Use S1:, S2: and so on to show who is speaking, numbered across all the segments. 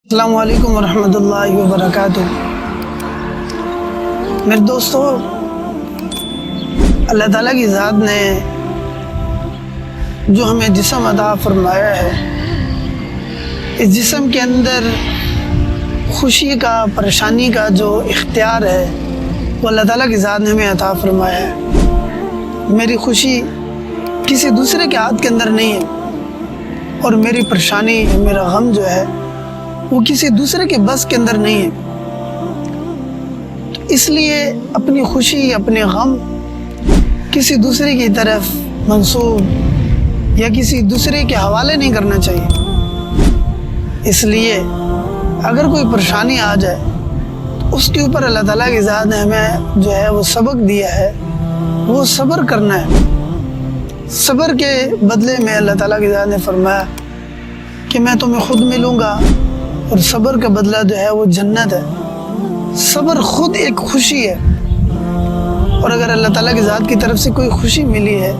S1: السلام علیکم ورحمۃ اللہ وبرکاتہ۔ میرے دوستو، اللہ تعالیٰ کی ذات نے جو ہمیں جسم عطا فرمایا ہے، اس جسم کے اندر خوشی کا، پریشانی کا جو اختیار ہے وہ اللہ تعالیٰ کی ذات نے ہمیں عطا فرمایا ہے۔ میری خوشی کسی دوسرے کے ہاتھ کے اندر نہیں ہے، اور میری پریشانی، میرا غم جو ہے وہ کسی دوسرے کے بس کے اندر نہیں ہے۔ تو اس لیے اپنی خوشی، اپنے غم کسی دوسرے کی طرف منسوب یا کسی دوسرے کے حوالے نہیں کرنا چاہیے۔ اس لیے اگر کوئی پریشانی آ جائے تو اس کے اوپر اللہ تعالیٰ کی ذات نے ہمیں جو ہے وہ سبق دیا ہے، وہ صبر کرنا ہے۔ صبر کے بدلے میں اللہ تعالیٰ کی ذات نے فرمایا کہ میں تمہیں خود ملوں گا، اور صبر کا بدلہ جو ہے وہ جنت ہے۔ صبر خود ایک خوشی ہے، اور اگر اللہ تعالیٰ کی ذات کی طرف سے کوئی خوشی ملی ہے،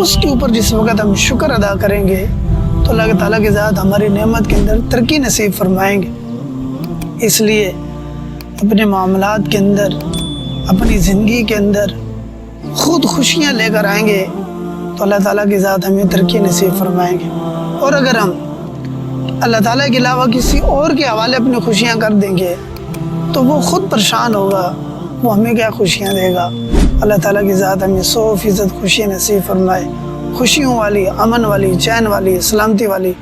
S1: اس کے اوپر جس وقت ہم شکر ادا کریں گے تو اللہ تعالیٰ کی ذات ہماری نعمت کے اندر ترقی نصیب فرمائیں گے۔ اس لیے اپنے معاملات کے اندر، اپنی زندگی کے اندر خود خوشیاں لے کر آئیں گے تو اللہ تعالیٰ کی ذات ہمیں ترقی نصیب فرمائیں گے۔ اور اگر ہم اللہ تعالیٰ کے علاوہ کسی اور کے حوالے اپنی خوشیاں کر دیں گے تو وہ خود پریشان ہوگا، وہ ہمیں کیا خوشیاں دے گا۔ اللہ تعالیٰ کی ذات ہمیں 100% خوشی نصیب فرمائے، خوشیوں والی، امن والی، چین والی، سلامتی والی،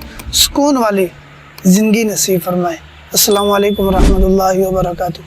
S1: سکون والی زندگی نصیب فرمائے۔ السلام علیکم ورحمۃ اللہ وبرکاتہ۔